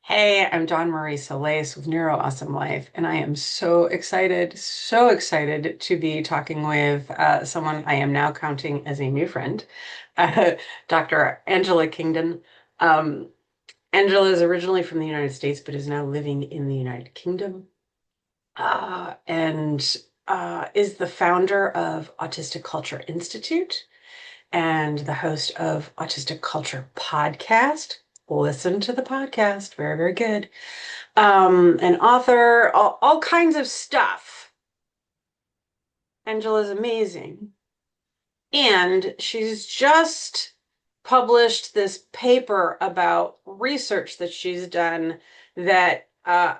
Hey, I'm Dawn Marie Solis with Neuro Awesome Life, and I am so excited to be talking with someone I am now counting as a new friend, uh, Dr. Angela Kingdon. Um, Angela is originally from the United States, but is now living in the United Kingdom, and is the founder of Autistic Culture Institute and the host of Autistic Culture Podcast. Listen to the podcast. Very, very good. An author, all kinds of stuff. Angela's amazing. And she's just published this paper about research that she's done that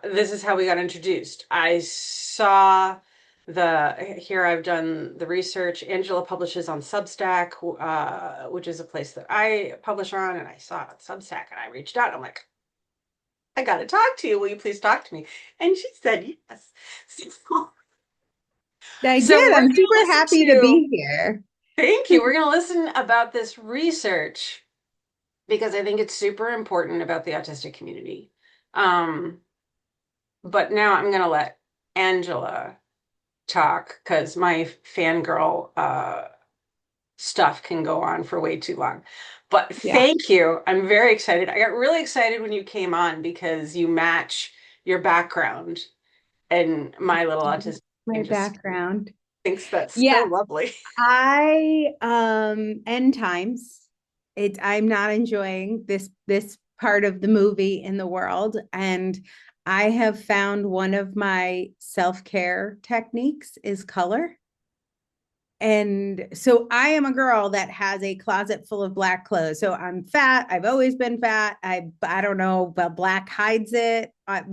this is how we got introduced. I saw here I've done the research. Angela publishes on Substack, which is a place that I publish on, and I saw it on Substack and I reached out. I'm like, I got to talk to you. Will you please talk to me? And she said yes. So, I so did. we're going I'm to super listen happy to to, be here. thank you. We're going to listen about this research because I think it's super important about the autistic community. Um, but now I'm going to let Angela talk because my fangirl stuff can go on for way too long. But Yeah. thank you. I'm very excited. I got really excited when you came on because you match your background, and my little autistic My brain just background. thinks that's so Yeah, lovely. I end times. I'm not enjoying this part of the movie in the world, and I have found one of my self-care techniques is color. And so I am a girl that has a closet full of black clothes. So I'm fat. I've always been fat. I don't know, but black hides it. I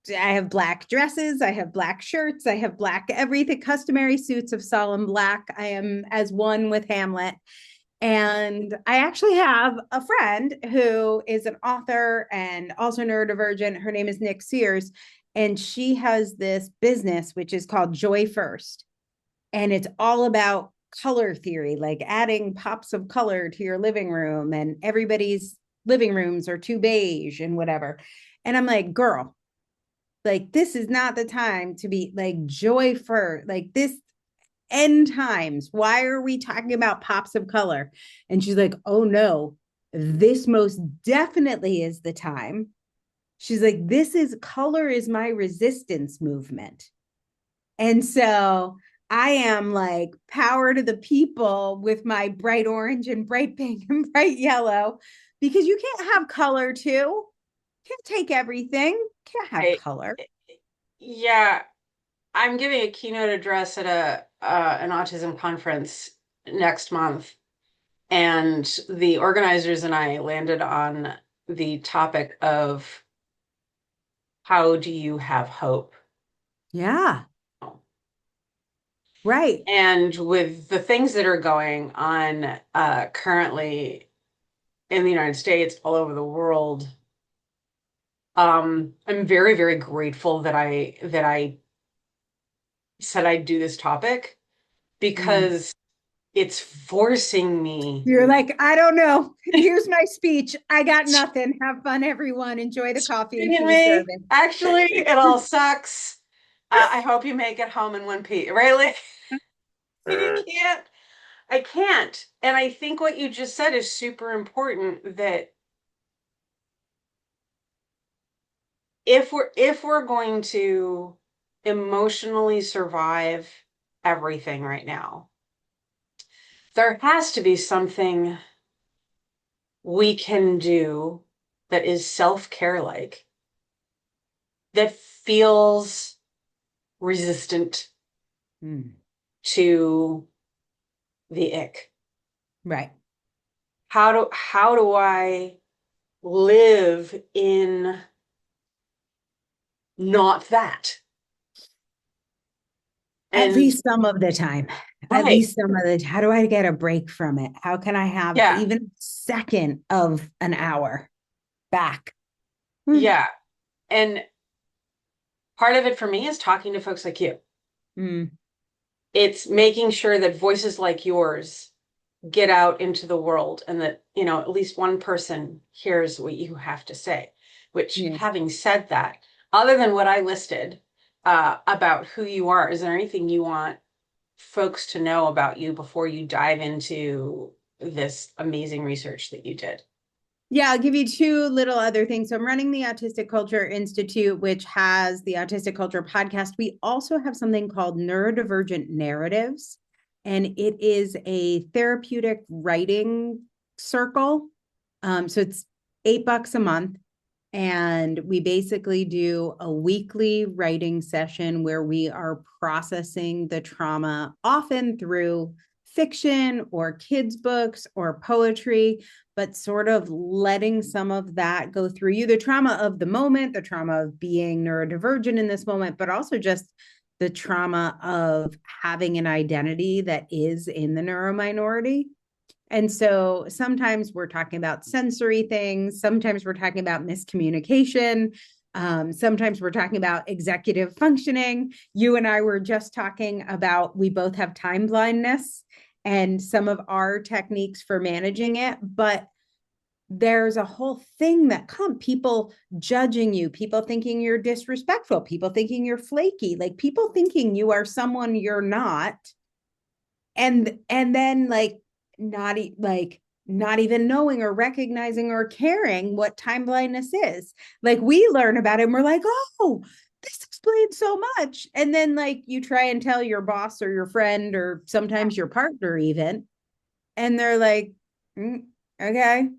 have black dresses, I have black shirts, I have black everything, customary suits of solemn black. I am as one with Hamlet. And I actually have a friend who is an author and also neurodivergent. Her name is Nick Sears. And she has this business, which is called Joy First. And it's all about color theory, like adding pops of color to your living room, and everybody's living rooms are too beige and whatever. And I'm like, girl, like this is not the time to be like joy for like this end times. Why are we talking about pops of color? And she's like, oh no, this most definitely is the time. She's like, this is color is my resistance movement. And so I am like power to the people with my bright orange and bright pink and bright yellow, because you can't have color too. Can't take everything. Can't have I, color. yeah, I'm giving a keynote address at a an autism conference next month, and the organizers and I landed on the topic of how do you have hope? Yeah. Right. And with the things that are going on currently in the United States, all over the world, I'm very, very grateful that I said I'd do this topic Mm. because it's forcing me. You're like, I don't know. Here's my speech. I got nothing. Have fun, everyone. Enjoy the coffee and Kidding tea me? service. Actually, it all sucks. I hope you make it home in one piece, right? Like, you can't. I can't. And I think what you just said is super important that if we're going to emotionally survive everything right now, there has to be something we can do that is self-care like that feels resistant Mm. to the ick. Right. How do I live in not that? At And least some of the time. At right, least some of the, how do I get a break from it? How can I have yeah, even a second of an hour back? Mm. yeah. And part of it for me is talking to folks like you. Mm. It's making sure that voices like yours get out into the world and that, at least one person hears what you have to say. Which, Yeah. having said that, other than what I listed about who you are, is there anything you want folks to know about you before you dive into this amazing research that you did? Yeah, I'll give you two little other things. So I'm running the Autistic Culture Institute, which has the Autistic Culture Podcast. We also have something called Neurodivergent Narratives, and it is a therapeutic writing circle. So it's $8 a month. And we basically do a weekly writing session where we are processing the trauma, often through fiction or kids' books or poetry, but sort of letting some of that go through you, the trauma of the moment, the trauma of being neurodivergent in this moment, but also just the trauma of having an identity that is in the neurominority. And so sometimes we're talking about sensory things, sometimes we're talking about miscommunication, sometimes we're talking about executive functioning. You and I were just talking about we both have time blindness and some of our techniques for managing it, but there's a whole thing that comes, people judging you, people thinking you're disrespectful, people thinking you're flaky, like people thinking you are someone you're not, and then not like not even knowing or recognizing or caring what time blindness is. Like we learn about it and we're like, oh, this explains so much. And then like you try and tell your boss or your friend or sometimes your partner even, and they're like, okay.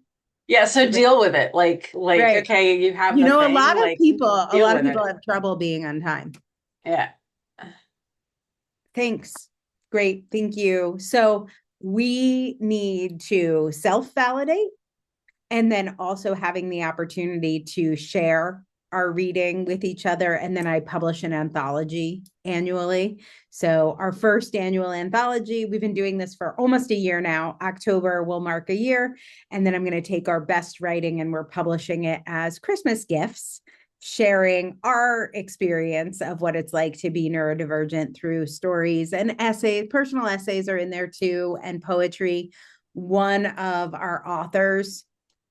Yeah, so deal with it. Right. Okay, you have You the know, thing, like a deal lot of with people it. have trouble being on time. Yeah. Thanks. Great. Thank you. So we need to self-validate and then also having the opportunity to share our reading with each other. And then I publish an anthology annually. So our first annual anthology, we've been doing this for almost a year now. October will mark a year. And then I'm going to take our best writing and we're publishing it as Christmas gifts, sharing our experience of what it's like to be neurodivergent through stories and essays. Personal essays are in there too, and poetry. One of our authors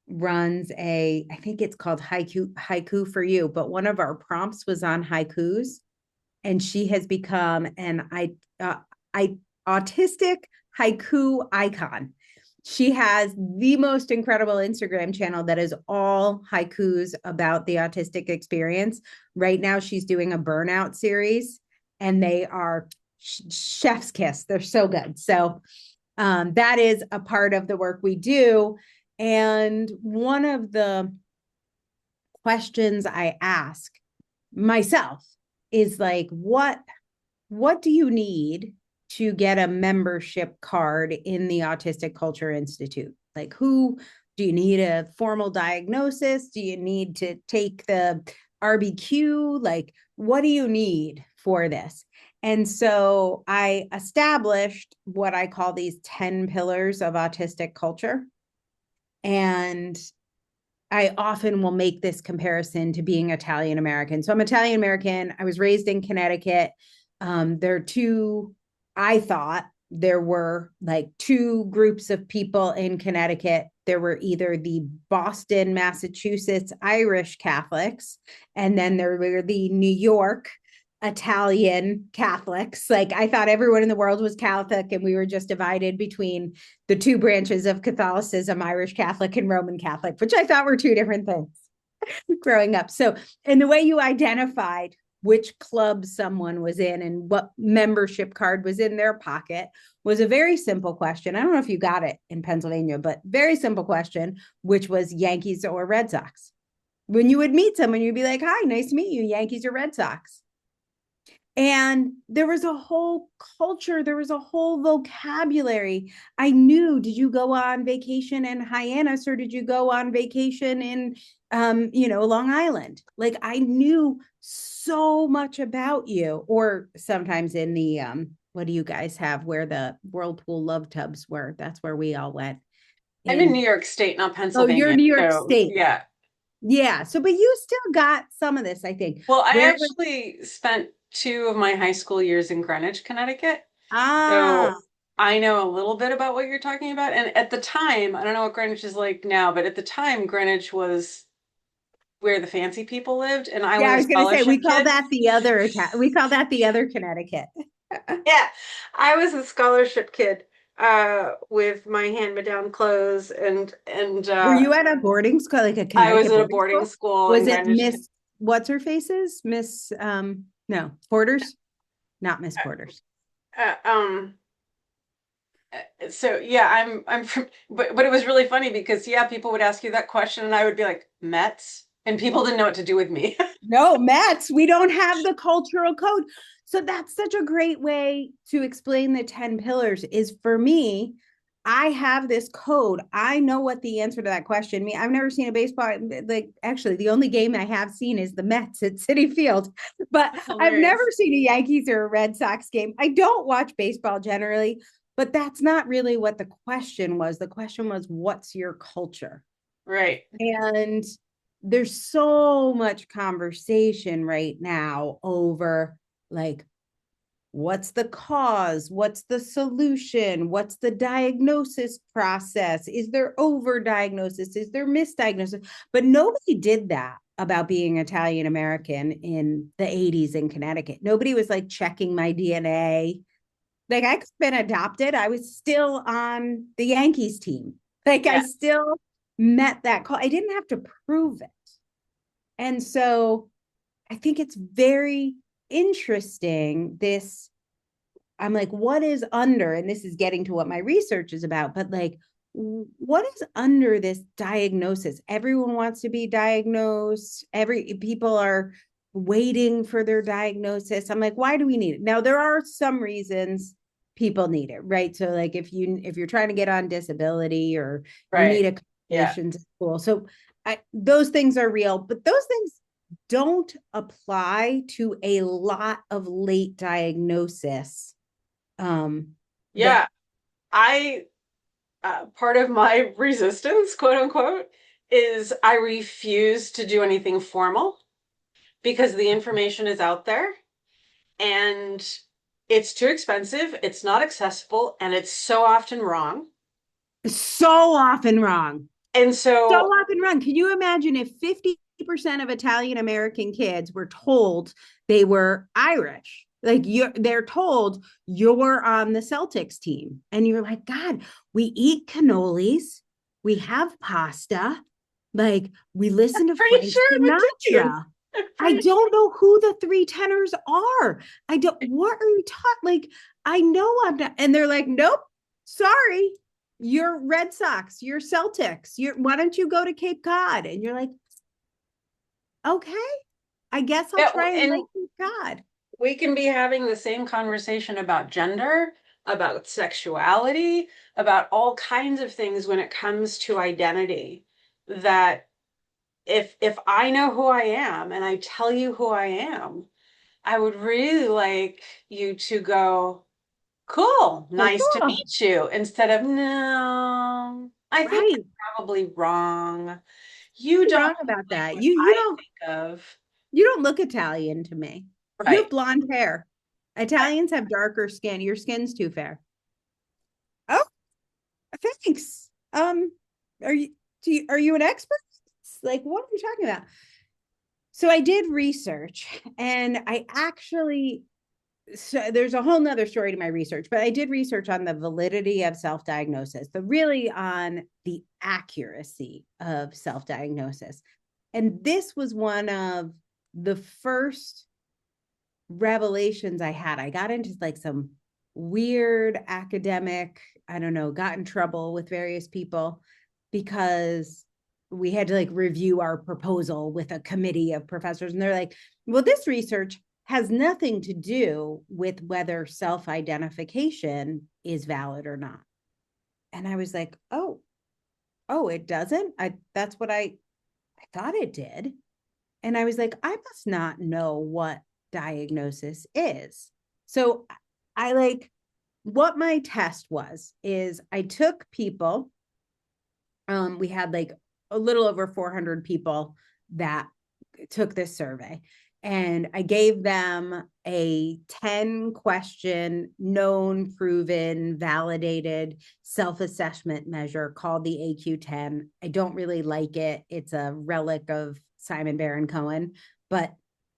runs I think it's called haiku for you, but one of our prompts was on haikus, and she has become an I autistic haiku icon. She has the most incredible Instagram channel that is all haikus about the autistic experience. Right now she's doing a burnout series and they are chef's kiss. They're so good. So that is a part of the work we do. And one of the questions I ask myself is like, what do you need to get a membership card in the Autistic Culture Institute? Like, who do you need a formal diagnosis? Do you need to take the RBQ? Like, what do you need for this? And so I established what I call these 10 pillars of autistic culture. And I often will make this comparison to being Italian American. So I'm Italian American. I was raised in Connecticut. There are two, I thought there were like two groups of people in Connecticut. There were either the Boston, Massachusetts Irish Catholics, and then there were the New York Italian Catholics. Like I thought everyone in the world was Catholic, and we were just divided between the two branches of Catholicism, Irish Catholic and Roman Catholic, which I thought were two different things growing up. So, and the way you identified which club someone was in and what membership card was in their pocket was a very simple question. I don't know if you got it in Pennsylvania, but very simple question, which was Yankees or Red Sox. When you would meet someone, you'd be like, hi, nice to meet you, Yankees or Red Sox. And there was a whole culture, there was a whole vocabulary. I knew, did you go on vacation in Hyannis or did you go on vacation in Long Island? Like I knew so much about you. Or sometimes in the what do you guys have where the whirlpool love tubs were? That's where we all went. I'm in In New York State, not Oh, you're Pennsylvania. New York So, State. yeah. Yeah. So, but you still got some of this, I think. Well, I Where was actually spent 2 of my high school years in Greenwich, Connecticut. ah So I know a little bit about what you're talking about. And at the time, I don't know what Greenwich is like now, but at the time, Greenwich was where the fancy people lived, and I Yeah, was I a was going to say we scholarship call kid. that the other we call that the other Connecticut. Yeah, I was a scholarship kid with my hand-me-down clothes and Were you at a boarding school, like a I was Connecticut at a boarding boarding school? school in Was it Greenwich. Miss what's her faces? Miss no, Porter's? Not Miss Porter's. Uh, um so yeah, I'm from, but it was really funny because yeah, people would ask you that question and I would be like, Mets, and people didn't know what to do with me. No, Mets, we don't have the cultural code. So that's such a great way to explain the 10 pillars is for me, I have this code. I know what the answer to that question means. I've never seen a baseball, like actually the only game I have seen is the Mets at Citi Field, but That's I've never hilarious. seen a Yankees or a Red Sox game. I don't watch baseball generally, but that's not really what the question was. The question was, what's your culture? Right. And there's so much conversation right now over like, what's the cause? What's the solution? What's the diagnosis process? Is there overdiagnosis? Is there misdiagnosis? But nobody did that about being Italian American in the 80s in Connecticut. Nobody was like checking my DNA. Like I could have been adopted. I was still on the Yankees team. Like I Yeah. still met that call. I didn't have to prove it. And so I think it's very interesting. I'm like, what is under, and this is getting to what my research is about, but like, what is under this diagnosis? Everyone wants to be diagnosed. People are waiting for their diagnosis. I'm like, why do we need it? Now, there are some reasons people need it, right? So like if you're trying to get on disability or you Right. need Yeah. accommodations at school. So those things are real, but those things don't apply to a lot of late diagnosis that Yeah. I part of my resistance, quote unquote, is I refuse to do anything formal because the information is out there and it's too expensive, it's not accessible, and it's so often wrong. is so often wrong. And So so, often wrong. Can you imagine if 50% of Italian American kids were told they were Irish? Like they're told you're on the Celtics team. And you're like, God, we eat cannolis, we have pasta, like we listen to pretty Frank sure I'm Italian. Sinatra. I'm I pretty don't know who the three tenors are. I don't, what are you taught? Like, I know I'm not. And they're like, nope, sorry. You're Red Sox, you're Celtics. Why don't you go to Cape Cod? And you're like, okay, I guess I'll yeah, try and like and Cape Cod. we can be having the same conversation about gender, about sexuality, about all kinds of things when it comes to identity. That if I know who I am and I tell you who I am, I would really like you to go, cool, Oh, nice to cool. meet you, instead of, no, I think Right. you're probably wrong. You You're don't wrong look about like that. what You I don't think of. you don't look Italian to me. You have Right. blonde hair. Italians have darker skin. Your skin's too fair. Oh, thanks. Are you, are you an expert? Like, what are you talking about? So I did research and I actually, so there's a whole nother story to my research, but I did research on the validity of self-diagnosis, but really on the accuracy of self-diagnosis. And this was one of the first revelations I had. I got into like some weird academic, I don't know, got in trouble with various people because we had to like review our proposal with a committee of professors. And they're like, well, this research has nothing to do with whether self identification is valid or not. And I was like, oh, it doesn't? That's what I thought it did. And I was like, I must not know what diagnosis is. So I like what my test was is I took people, we had like a little over 400 people that took this survey. And I gave them a 10-question, known, proven, validated self-assessment measure called the AQ10. I don't really like it. It's a relic of Simon Baron Cohen, but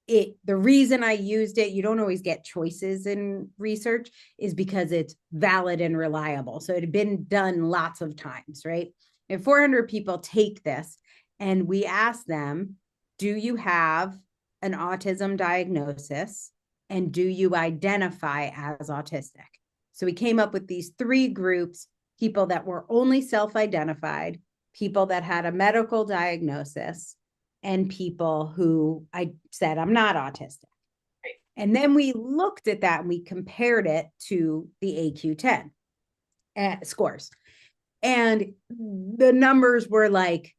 the reason I used it, you don't always get choices in research, is because it's valid and reliable. So it had been done lots of times, right? And 400 people take this, and we ask them, do you have an autism diagnosis, and do you identify as autistic? So we came up with these 3 groups: people that were only self-identified, people that had a medical diagnosis, and people who I said, I'm not autistic. And then we looked at that and we compared it to the AQ10 scores. And the numbers were like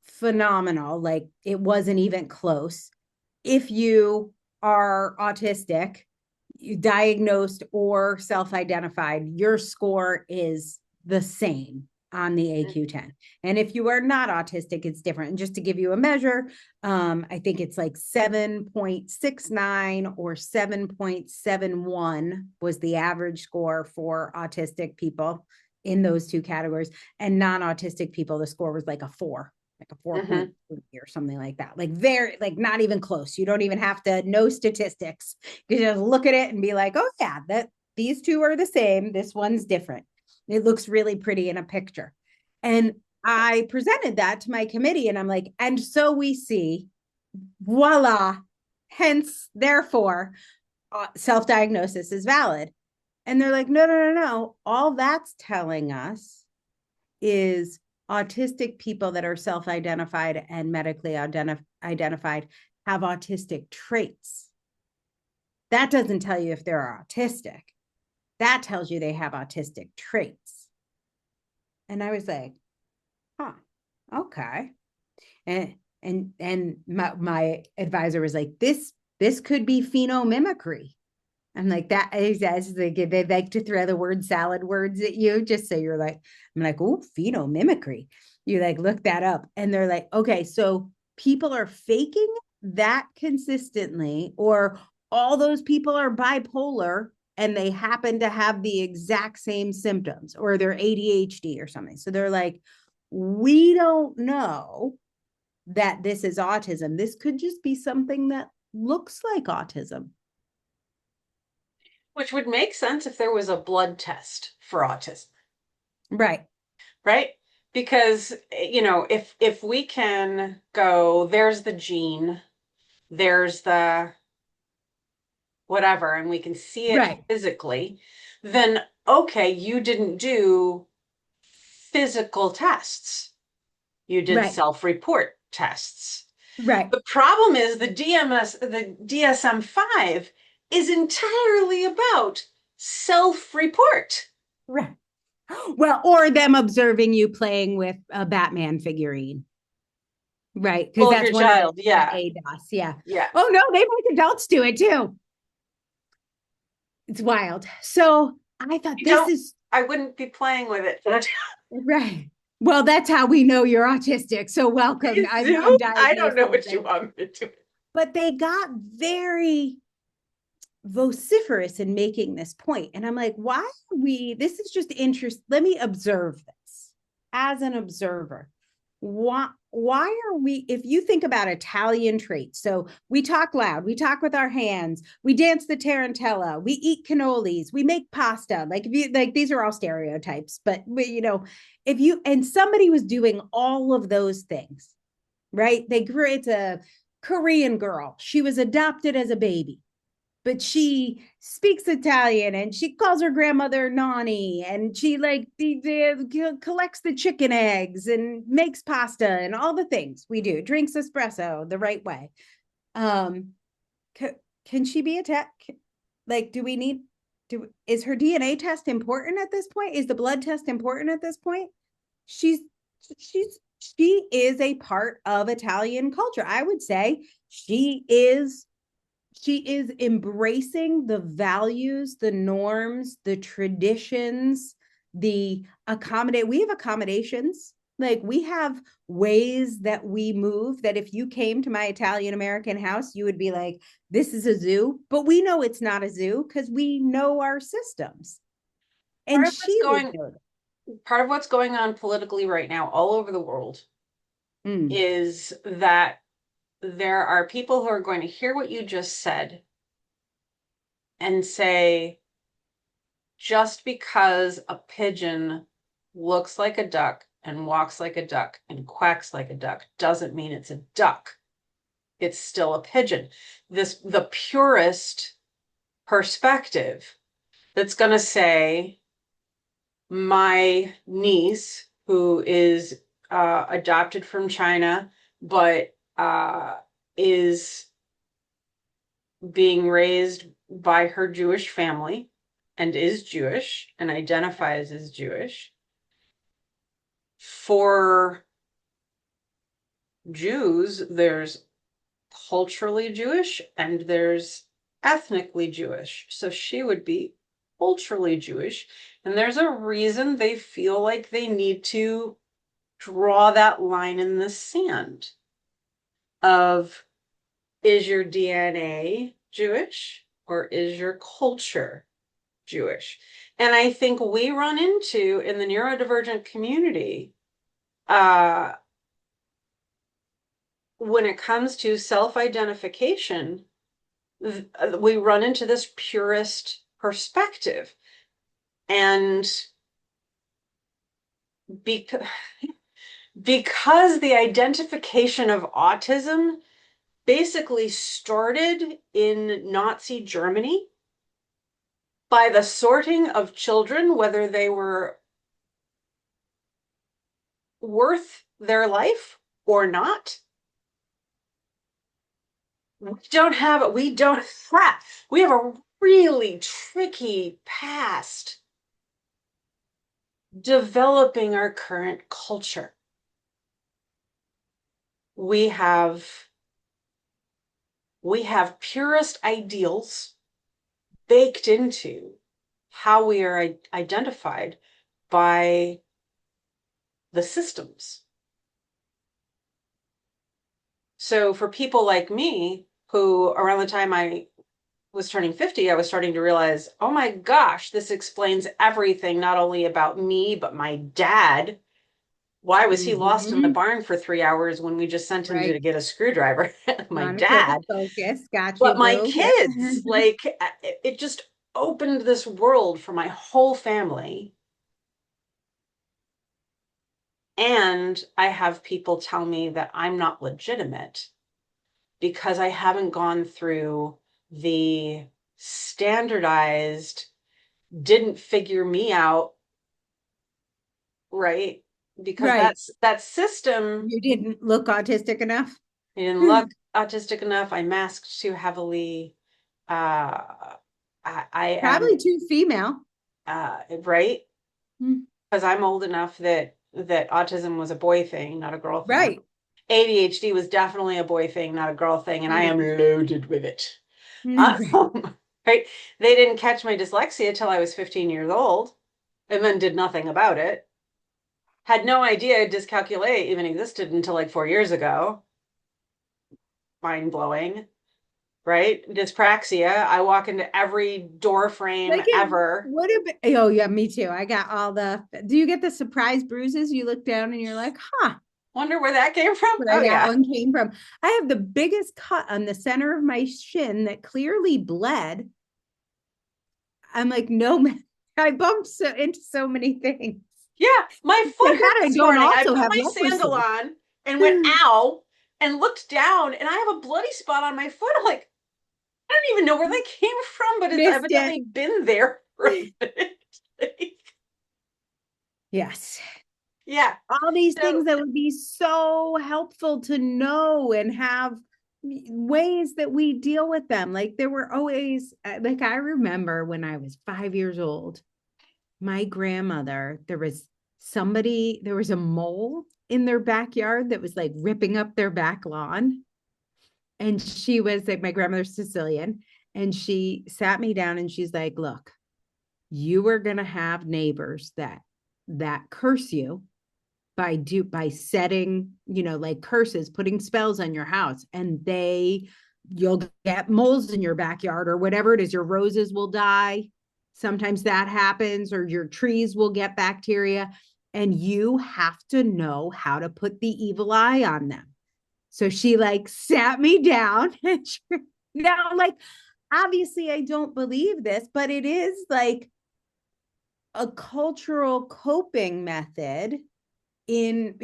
phenomenal. Like, it wasn't even close. If you are autistic, you diagnosed or self-identified, your score is the same on the AQ10. And if you are not autistic, it's different. And just to give you a measure, I think it's like 7.69 or 7.71 was the average score for autistic people in those 2 categories. And non-autistic people, the score was like a 4. Like a 4.3 or something like that. Like, very, like, not even close. You don't even have to know statistics. You just look at it and be like, oh yeah, that these 2 are the same. This one's different. It looks really pretty in a picture. And I presented that to my committee, and I'm like, and so we see, voila, hence, therefore, self-diagnosis is valid. And they're like, no. All that's telling us is autistic people that are self-identified and medically identified have autistic traits. That doesn't tell you if they're autistic. That tells you they have autistic traits. And I was like, huh, okay. And my advisor was like, this could be phenomimicry. I'm like, that is, they like to throw the word salad words at you just so you're like, I'm like, oh, phenomimicry. You like look that up, and they're like, okay, so people are faking that consistently, or all those people are bipolar and they happen to have the exact same symptoms, or they're ADHD or something. So they're like, we don't know that this is autism. This could just be something that looks like autism. Which would make sense if there was a blood test for autism, Right. right? Because, if we can go, there's the gene, there's the whatever, and we can see it Right. physically, then okay, you didn't do physical tests. You did Right. self-report tests. Right. The problem is the DSM-5 is entirely about self-report. Right. Well, or them observing you playing with a Batman figurine. Right. Because Well, of that's your one of the child, yeah. ADOS. Yeah. Yeah. Oh, no, they make adults do it too. It's wild. So I thought You this don't, is I wouldn't be playing with it. right. Well, that's how we know you're autistic. So welcome. Please I'm do. I don't diagnosed know with what you it. want me to do. But they got very vociferous in making this point. And I'm like, why are we, this is just interest. Let me observe this as an observer. Why are we, if you think about Italian traits, so we talk loud, we talk with our hands, we dance the tarantella, we eat cannolis, we make pasta. Like, if you like, these are all stereotypes, but if you, and somebody was doing all of those things, right? It's a Korean girl. She was adopted as a baby, but she speaks Italian and she calls her grandmother Nani, and she collects the chicken eggs and makes pasta and all the things we do, drinks espresso the right way. Um, can she be a tech? Like, do we need is her DNA test important at this point? Is the blood test important at this point? She's she is a part of Italian culture. I would say she is embracing the values, the norms, the traditions, we have accommodations Like we have ways that we move that if you came to my Italian American house, you would be like, this is a zoo. But we know it's not a zoo because we know our systems. And Part of what's she would going know part of what's going on politically right now all over the world that. Mm, is that there are people who are going to hear what you just said and say, just because a pigeon looks like a duck and walks like a duck and quacks like a duck doesn't mean it's a duck. It's still a pigeon. The purest perspective that's going to say, my niece, who is adopted from China, but is being raised by her Jewish family and is Jewish and identifies as Jewish. For Jews, there's culturally Jewish and there's ethnically Jewish. So she would be culturally Jewish. And there's a reason they feel like they need to draw that line in the sand of, is your DNA Jewish or is your culture Jewish? And I think we run into in the neurodivergent community, uh, when it comes to self-identification, we run into this purist perspective. And because the identification of autism basically started in Nazi Germany by the sorting of children, whether they were worth their life or not. We don't have, we have a really tricky past developing our current culture. We have purist ideals baked into how we are identified by the systems. So for people like me, who around the time I was turning 50, I was starting to realize, oh my gosh, this explains everything, not only about me, but my dad. Why was he lost in the mm-hmm. barn for 3 hours when we just sent him to Right. get a screwdriver? My Trying to flip a dad. focus. Got you, But my boo. Yep. kids, like, it just opened this world for my whole family. And I have people tell me that I'm not legitimate because I haven't gone through the standardized, didn't figure me out, right? Because Right. that system, You didn't look autistic enough. I didn't look autistic enough. I masked too heavily. I am Probably too female. right, Mm, because I'm old enough that autism was a boy thing, not a girl thing. right. ADHD was definitely a boy thing, not a girl thing, and I am 100%. loaded with it. Right. Right? They didn't catch my dyslexia till I was 15 years old, and then did nothing about it. Had no idea dyscalculia even existed until like 4 years ago. Mind blowing, right? Dyspraxia. I walk into every door frame Like it ever. would have been. Oh, yeah, me too. I got all the. Do you get the surprise bruises? You look down and you're like, huh, Wonder where that came from. where Oh that yeah. one came from. I have the biggest cut on the center of my shin that clearly bled. I'm like, no, man. I bumped into so many things. Yeah, my foot Thank God hurt I this don't morning. I also put have my sandal leprosy. on and went ow and looked down and I have a bloody spot on my foot. I'm like, I don't even know where that came from, but it's Missed it. evidently been there for a minute. Yes. Yeah. All these So things that would be so helpful to know and have ways that we deal with them. Like there were always, like I remember when I was 5 years old, my grandmother, there was a mole in their backyard that was like ripping up their back lawn. And she was like, my grandmother's Sicilian. And she sat me down and she's like, look, you are going to have neighbors that curse you, by setting, like curses, putting spells on your house, and you'll get moles in your backyard or whatever it is. Your roses will die. Sometimes that happens, or your trees will get bacteria, and you have to know how to put the evil eye on them. So she like sat me down and now, like, obviously I don't believe this, but it is like a cultural coping method in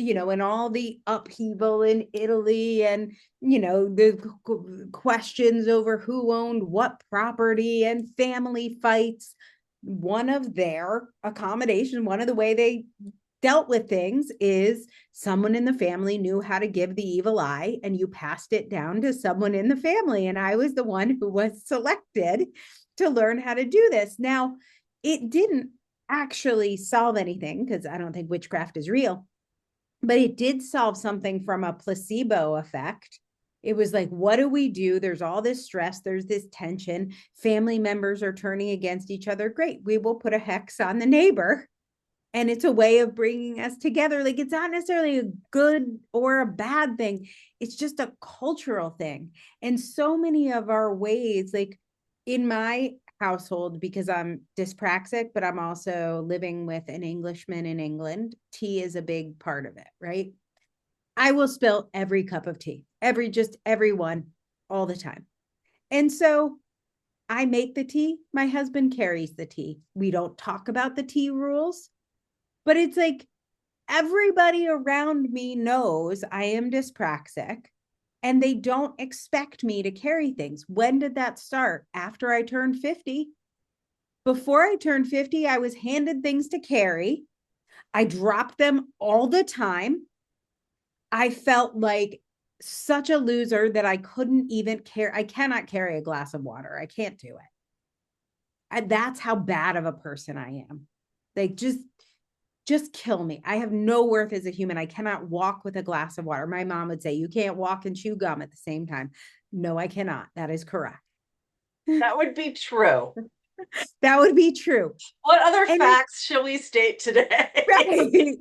all the upheaval in Italy, and the questions over who owned what property and family fights. One of their accommodation, one of the way they dealt with things is someone in the family knew how to give the evil eye, and you passed it down to someone in the family. And I was the one who was selected to learn how to do this. Now, it didn't actually solve anything because I don't think witchcraft is real, but it did solve something from a placebo effect. It was like, what do we do? There's all this stress. There's this tension. Family members are turning against each other. Great. We will put a hex on the neighbor. And it's a way of bringing us together. Like, it's not necessarily a good or a bad thing. It's just a cultural thing. And so many of our ways, like in my household, because I'm dyspraxic, but I'm also living with an Englishman in England, tea is a big part of it, right? I will spill every cup of tea, every one, all the time. And so I make the tea. My husband carries the tea. We don't talk about the tea rules, but it's like everybody around me knows I am dyspraxic, and they don't expect me to carry things. When did that start? After I turned 50. Before I turned 50, I was handed things to carry. I dropped them all the time. I felt like such a loser that I couldn't even carry. I cannot carry a glass of water. I can't do it. And that's how bad of a person I am. Like, just kill me. I have no worth as a human. I cannot walk with a glass of water. My mom would say, you can't walk and chew gum at the same time. No, I cannot. That is correct. That would be true. That would be true. What other And facts shall we state today? right.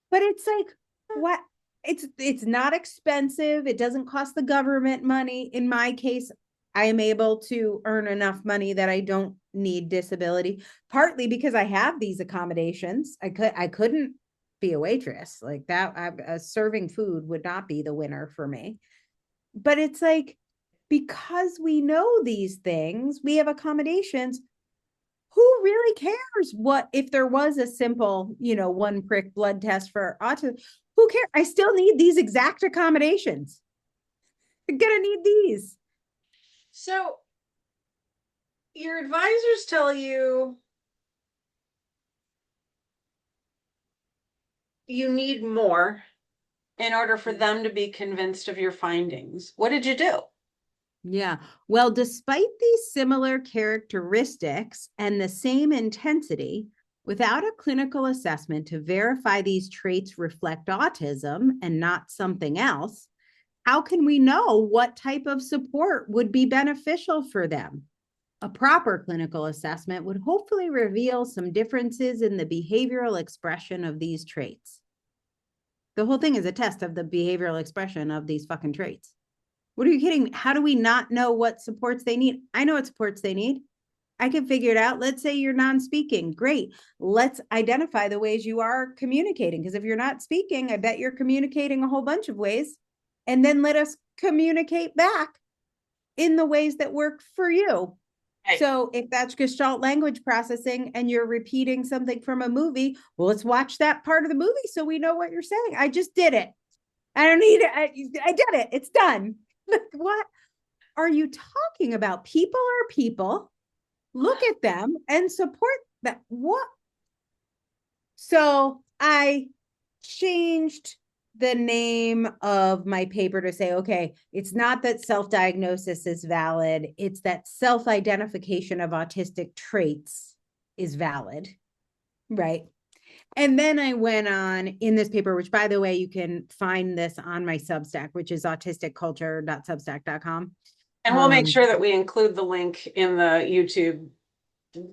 But it's like, what? It's not expensive. It doesn't cost the government money. In my case, I am able to earn enough money that I don't need disability, partly because I have these accommodations. I couldn't be a waitress like that. Serving food would not be the winner for me. But it's like, because we know these things, we have accommodations. Who really cares what if there was a simple, one prick blood test for autism? Who cares? I still need these exact accommodations. I'm gonna need these. So your advisors tell you you need more in order for them to be convinced of your findings. What did you do? Yeah. Well, despite these similar characteristics and the same intensity, without a clinical assessment to verify these traits reflect autism and not something else, how can we know what type of support would be beneficial for them? A proper clinical assessment would hopefully reveal some differences in the behavioral expression of these traits. The whole thing is a test of the behavioral expression of these fucking traits. What are you kidding me? How do we not know what supports they need? I know what supports they need. I can figure it out. Let's say you're non-speaking. Great. Let's identify the ways you are communicating. Because if you're not speaking, I bet you're communicating a whole bunch of ways. And then let us communicate back in the ways that work for you. Right. So if that's Gestalt language processing and you're repeating something from a movie, well, let's watch that part of the movie so we know what you're saying. I just did it. I don't need it. I did it. It's done. What are you talking about? People are people. Look at them and support that. What? So I changed the name of my paper to say, okay, it's not that self-diagnosis is valid. It's that self-identification of autistic traits is valid. Right. And then I went on in this paper, which, by the way, you can find this on my Substack, which is autisticculture.substack.com. And we'll make sure that we include the link in the YouTube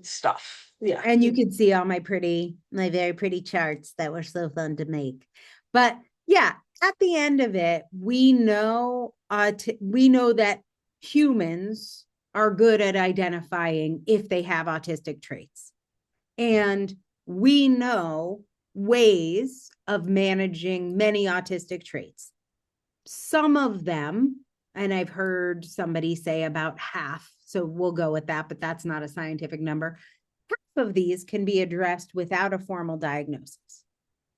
stuff. Yeah. And you could see all my very pretty charts that were so fun to make. But yeah, at the end of it, we know that humans are good at identifying if they have autistic traits. And we know ways of managing many autistic traits. Some of them, and I've heard somebody say about half, so we'll go with that, but that's not a scientific number. Half of these can be addressed without a formal diagnosis.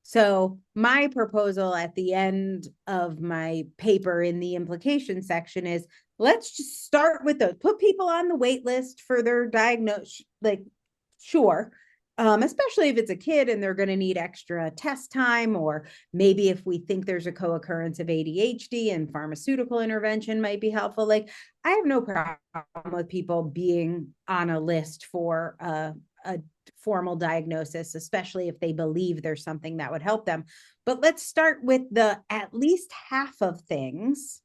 So, my proposal at the end of my paper in the implication section is let's just start with those, put people on the wait list for their diagnosis, like, sure. Especially if it's a kid and they're going to need extra test time, or maybe if we think there's a co-occurrence of ADHD and pharmaceutical intervention might be helpful. Like, I have no problem with people being on a list for a formal diagnosis, especially if they believe there's something that would help them. But let's start with the at least half of things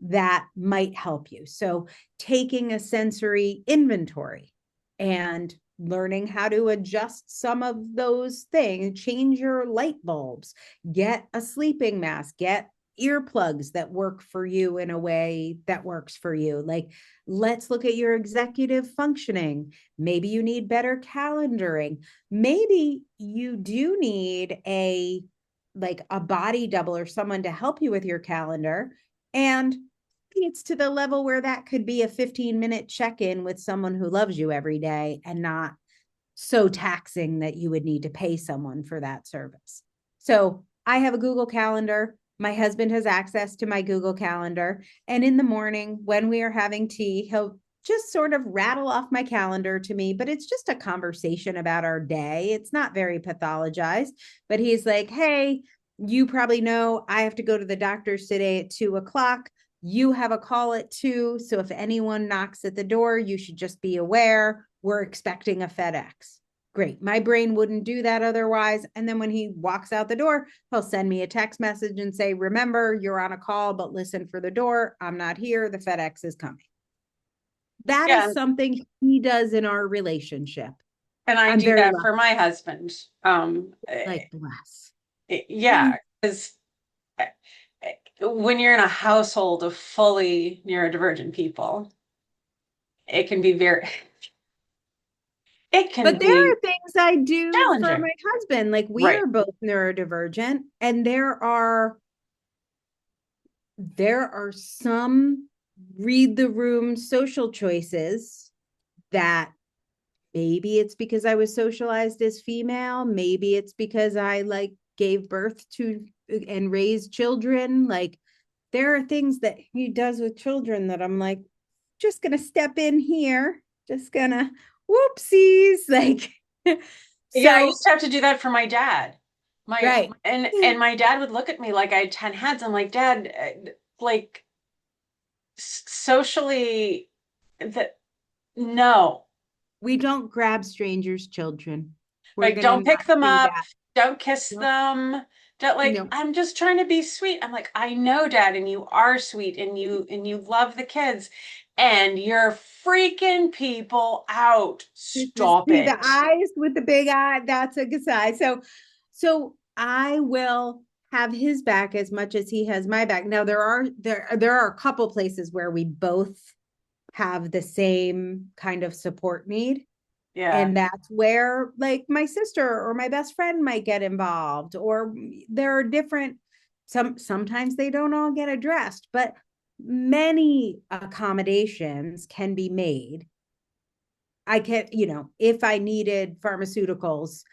that might help you. So taking a sensory inventory and learning how to adjust some of those things, change your light bulbs, get a sleeping mask, get earplugs that work for you in a way that works for you. Like, let's look at your executive functioning. Maybe you need better calendaring. Maybe you do need a body double or someone to help you with your calendar. And it's to the level where that could be a 15-minute check-in with someone who loves you every day and not so taxing that you would need to pay someone for that service. So I have a Google Calendar. My husband has access to my Google Calendar. And in the morning when we are having tea, he'll just sort of rattle off my calendar to me, but it's just a conversation about our day. It's not very pathologized, but he's like, hey, you probably know I have to go to the doctor's today at 2:00. You have a call at 2. So if anyone knocks at the door, you should just be aware we're expecting a FedEx. Great. My brain wouldn't do that otherwise. And then when he walks out the door, he'll send me a text message and say, remember, you're on a call, but listen for the door. I'm not here. The FedEx is coming. That Yeah. is something he does in our relationship. And I I'm do very that lucky. for my husband. Like, bless. Yeah, because when you're in a household of fully neurodivergent people, it can be very, it can But there are be things I do for challenging. my husband. Like, we Right. are both neurodivergent, and there are some read the room social choices that maybe it's because I was socialized as female, maybe it's because I gave birth to and raised children. Like, there are things that he does with children that I'm like, just gonna step in here, just gonna whoopsies. Like, Yeah, I so used to have to do that for my dad. My right. and my dad would look at me like I had 10 heads. I'm like, Dad, like socially, that no. We don't grab strangers' children. We're Like, gonna don't pick not them do up, that. don't kiss No, them. Don't like, no. I'm just trying to be sweet. I'm like, I know, Dad, and you are sweet and you love the kids and you're freaking people out. Stop See the it. eyes with the big eye. That's a good size. So I will have his back as much as he has my back. Now there are a couple places where we both have the same kind of support need. Yeah. And that's where, like, my sister or my best friend might get involved, or there are different, sometimes they don't all get addressed, but many accommodations can be made. I can, if I needed pharmaceuticals,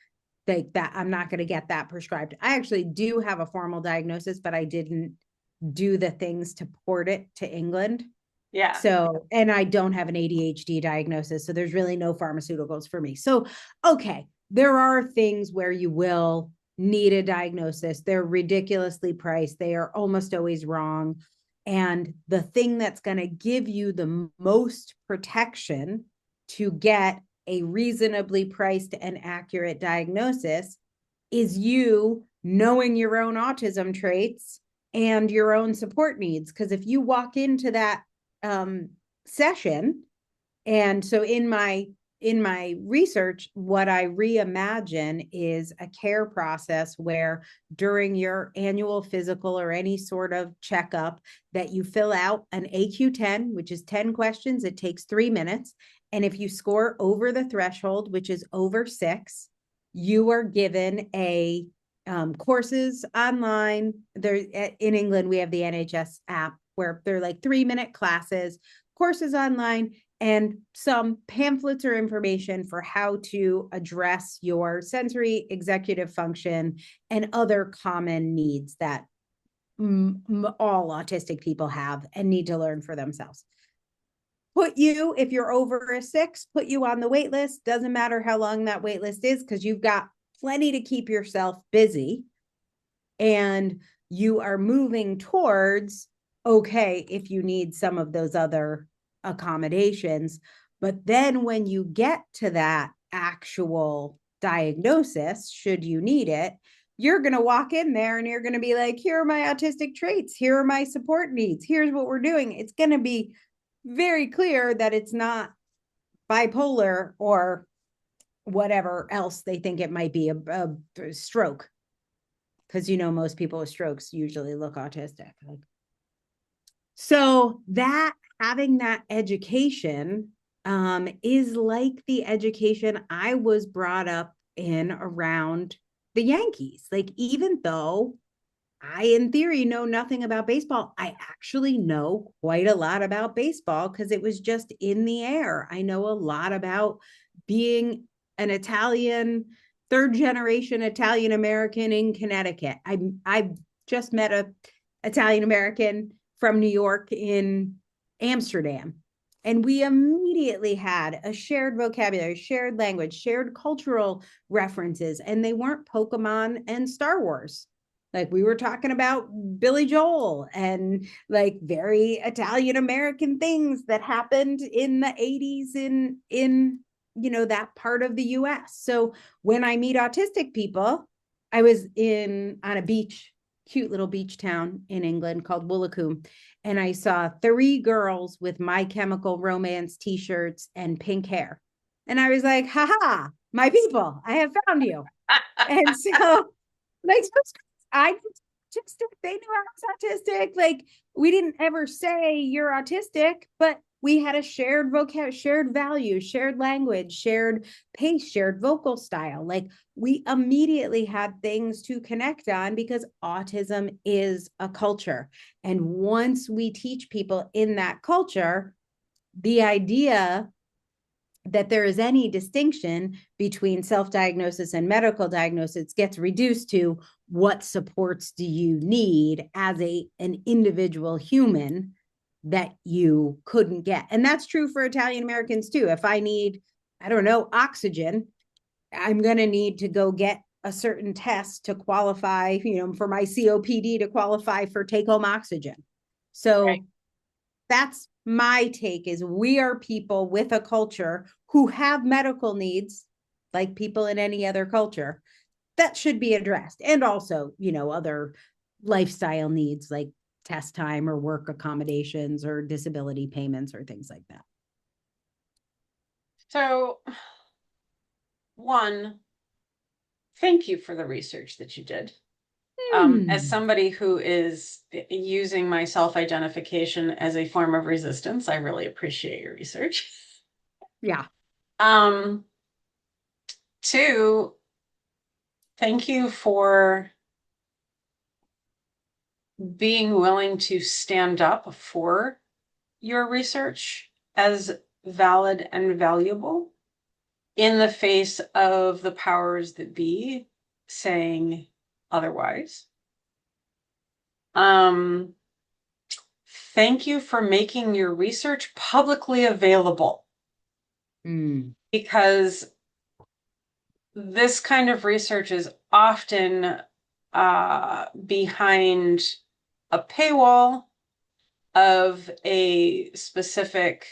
like that, I'm not going to get that prescribed. I actually do have a formal diagnosis, but I didn't do the things to port it to England. Yeah. So, and I don't have an ADHD diagnosis. So there's really no pharmaceuticals for me. So, okay, there are things where you will need a diagnosis. They're ridiculously priced, they are almost always wrong. And the thing that's going to give you the most protection to get a reasonably priced and accurate diagnosis is you knowing your own autism traits and your own support needs. Because if you walk into that session, and so in my in my research, what I reimagine is a care process where during your annual physical or any sort of checkup that you fill out an AQ10, which is 10 questions. It takes 3 minutes. And if you score over the threshold, which is over 6, you are given a courses online. There in England, we have the NHS app where they're like 3-minute classes, courses online, and some pamphlets or information for how to address your sensory executive function and other common needs that all autistic people have and need to learn for themselves. Put you, if you're over a 6, put you on the wait list. Doesn't matter how long that wait list is, because you've got plenty to keep yourself busy. And you are moving towards, okay, if you need some of those other accommodations. But then when you get to that actual diagnosis, should you need it, you're going to walk in there and you're going to be like, here are my autistic traits. Here are my support needs. Here's what we're doing. It's going to be very clear that it's not bipolar or whatever else they think it might be, a stroke. Because most people with strokes usually look autistic. So that having that education is like the education I was brought up in around the Yankees. Like, even though I, in theory, know nothing about baseball, I actually know quite a lot about baseball because it was just in the air. I know a lot about being an Italian, third generation Italian American in Connecticut. I just met a Italian American from New York in Amsterdam. And we immediately had a shared vocabulary, shared language, shared cultural references, and they weren't Pokemon and Star Wars. Like, we were talking about Billy Joel and like very Italian American things that happened in the 80s in that part of the US. So when I meet autistic people, I was on a beach, cute little beach town in England called Woolacombe, and I saw 3 girls with My Chemical Romance t-shirts and pink hair. And I was like, haha, my people, I have found you. And so, like, I just, they knew I was autistic. Like, we didn't ever say you're autistic, but we had a shared vocab, shared values, shared language, shared pace, shared vocal style. Like, we immediately had things to connect on because autism is a culture. And once we teach people in that culture, the idea that there is any distinction between self-diagnosis and medical diagnosis gets reduced to what supports do you need as an individual human that you couldn't get. And that's true for Italian Americans too. If I need, I don't know, oxygen, I'm going to need to go get a certain test to qualify, for my COPD to qualify for take-home oxygen. So Right. that's my take, is we are people with a culture who have medical needs like people in any other culture that should be addressed. And also, other lifestyle needs like test time or work accommodations or disability payments or things like that. So, one, thank you for the research that you did. As somebody who is using my self-identification as a form of resistance, I really appreciate your research. Yeah. Um, Two, thank you for being willing to stand up for your research as valid and valuable in the face of the powers that be saying otherwise. Thank you for making your research publicly available, because this kind of research is often behind a paywall of a specific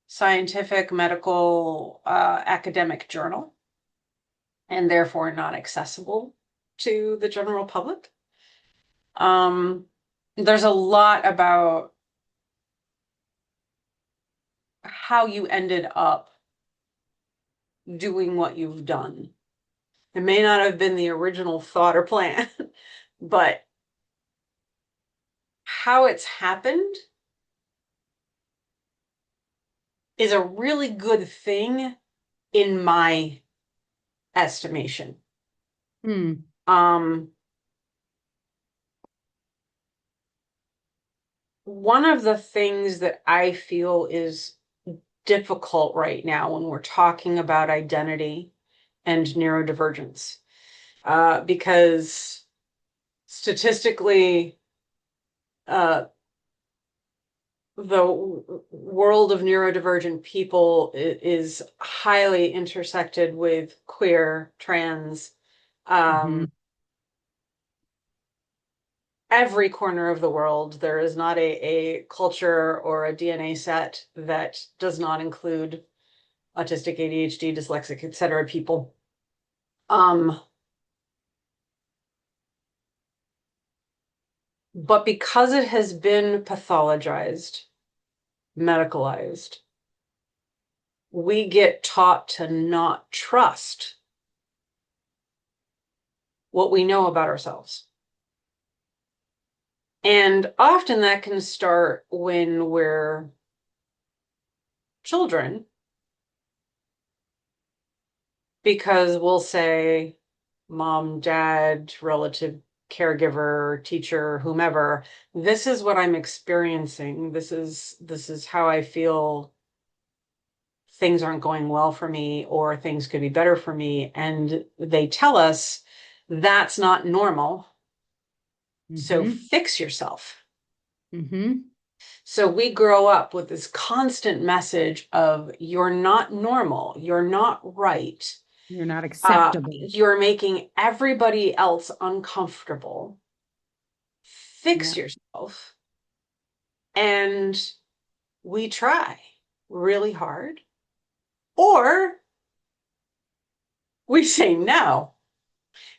scientific, medical, academic journal, and therefore not accessible to the general public. There's a lot about how you ended up doing what you've done. It may not have been the original thought or plan, but how it's happened is a really good thing in my estimation. Mm. Um, one of the things that I feel is difficult right now when we're talking about identity and neurodivergence, because statistically, uh, the world of neurodivergent people is highly intersected with queer, trans, Mm-hmm. every corner of the world. There is not a culture or a DNA set that does not include autistic, ADHD, dyslexic, etc. people. Um, but because it has been pathologized, medicalized, we get taught to not trust what we know about ourselves. And often that can start when we're children, because we'll say, mom, dad, relative, caregiver, teacher, whomever, this is what I'm experiencing. This is how I feel things aren't going well for me, or things could be better for me. And they tell us that's not normal. So Mm-hmm. fix yourself. Mm-hmm. So we grow up with this constant message of you're not normal, you're not right, You're not acceptable. you're making everybody else uncomfortable. Fix Yeah. yourself. And we try really hard, or we say no.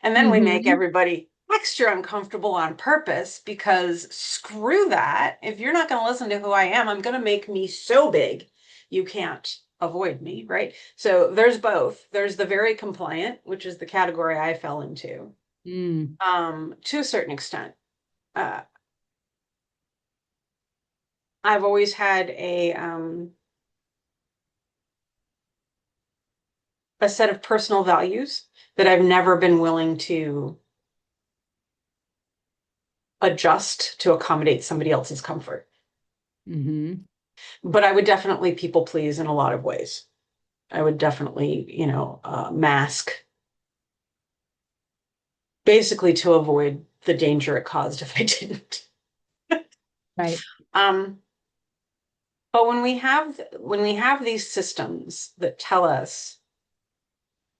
And then we make Mm-hmm. everybody extra uncomfortable on purpose, because screw that. If you're not going to listen to who I am, I'm going to make me so big you can't avoid me, right? So there's both. There's the very compliant, which is the category I fell into, Mm. to a certain extent. Uh, I've always had a set of personal values that I've never been willing to adjust to accommodate somebody else's comfort. Mm-hmm. But I would definitely people please in a lot of ways. I would definitely, mask, basically to avoid the danger it caused if I didn't. Right. Um, but when we have these systems that tell us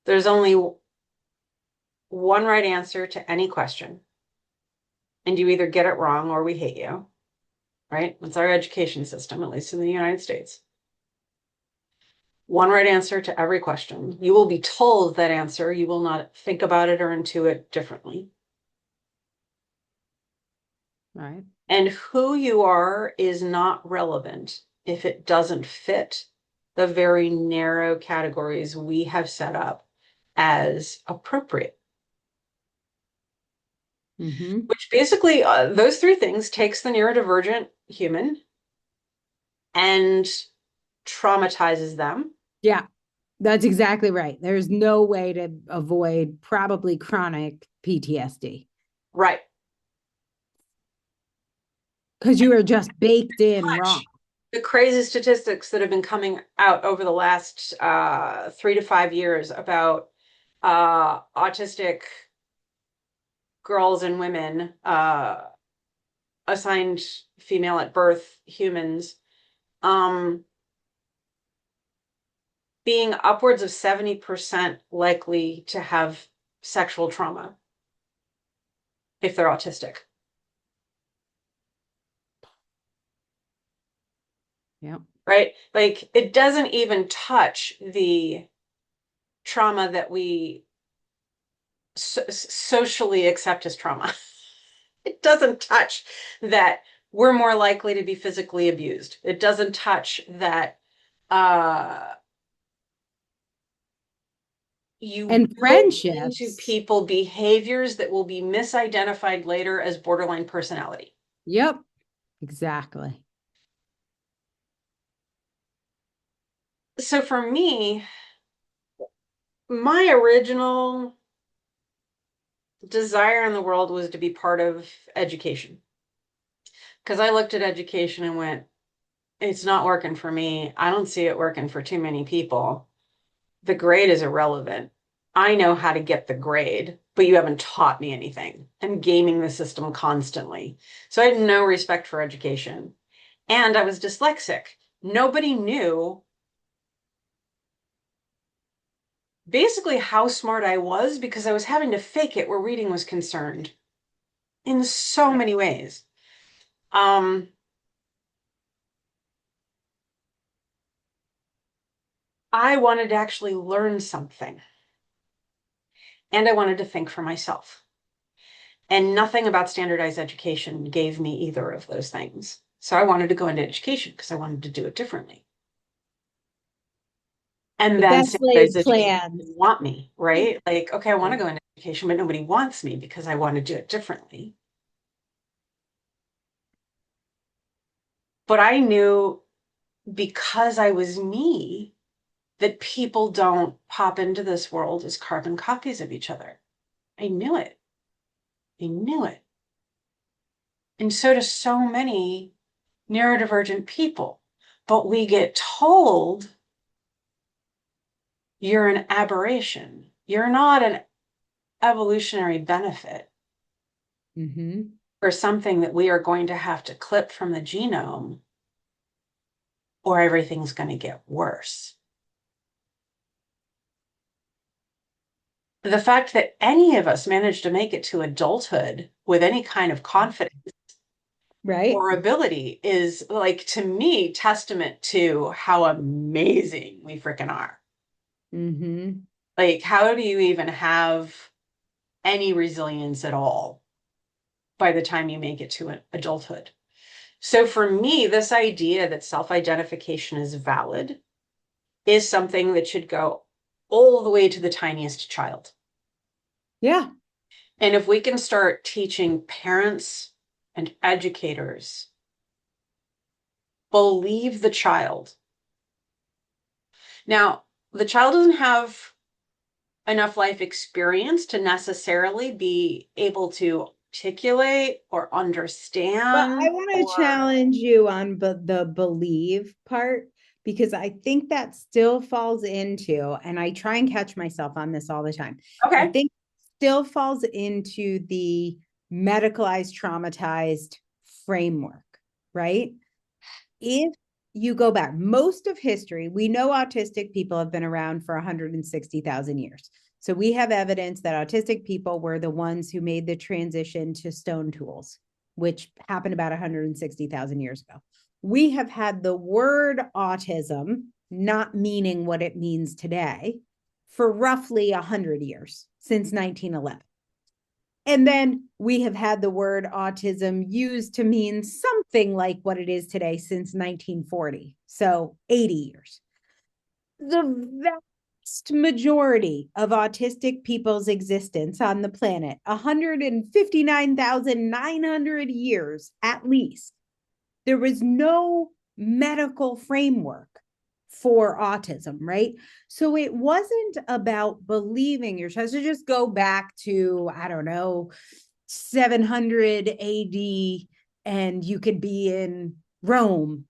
there's only one right answer to any question, and you either get it wrong or we hate you, right? That's our education system, at least in the United States. One right answer to every question. You will be told that answer. You will not think about it or intuit differently. Right. And who you are is not relevant if it doesn't fit the very narrow categories we have set up as appropriate. Mm-hmm. Which basically, those three things takes the neurodivergent human and traumatizes them. Yeah. That's exactly right. There's no way to avoid probably chronic PTSD Right. because you are just baked in wrong. Much. The crazy statistics that have been coming out over the last 3 to 5 years about autistic girls and women, assigned female at birth humans, um, being upwards of 70% likely to have sexual trauma if they're autistic, Yeah. right? Like it doesn't even touch the trauma that we socially accept as trauma. It doesn't touch that we're more likely to be physically abused. It doesn't touch that uh, you And build into friendships. people behaviors that will be misidentified later as borderline personality. Yep, exactly. So for me, my original desire in the world was to be part of education. Because I looked at education and went, it's not working for me. I don't see it working for too many people. The grade is irrelevant. I know how to get the grade, but you haven't taught me anything. I'm gaming the system constantly. So I had no respect for education. And I was dyslexic. Nobody knew basically how smart I was because I was having to fake it where reading was concerned in so many ways. Um, I wanted to actually learn something and I wanted to think for myself. And nothing about standardized education gave me either of those things. So I wanted to go into education because I wanted to do it differently. And The then best laid standardized education plans. didn't want me, right? Like, okay, I want to Yeah. go into education, but nobody wants me because I want to do it differently. But I knew because I was me that people don't pop into this world as carbon copies of each other. I knew it. I knew it. And so do so many neurodivergent people. But we get told you're an aberration. You're not an evolutionary benefit Mm-hmm. for something that we are going to have to clip from the genome or everything's going to get worse. The fact that any of us managed to make it to adulthood with any kind of confidence Right. or ability is like to me testament to how amazing we freaking are. Mm-hmm. Like, how do you even have any resilience at all by the time you make it to adulthood? So for me, this idea that self-identification is valid is something that should go all the way to the tiniest child. Yeah. And if we can start teaching parents and educators, believe the child. Now, the child doesn't have enough life experience to necessarily be able to articulate or Well, I understand want to or challenge you on the believe part because I think that still falls into, and I try and catch myself on this all the time. I okay. think still falls into the medicalized, traumatized framework, right? If you go back, most of history, we know autistic people have been around for 160,000 years. So we have evidence that autistic people were the ones who made the transition to stone tools, which happened about 160,000 years ago. We have had the word autism not meaning what it means today for roughly 100 years since 1911. And then we have had the word autism used to mean something like what it is today since 1940. So 80 years. The vast majority of autistic people's existence on the planet, 159,900 years at least, there was no medical framework for autism, right? So it wasn't about believing your child. So just go back to, I don't know, 700 AD, and you could be in Rome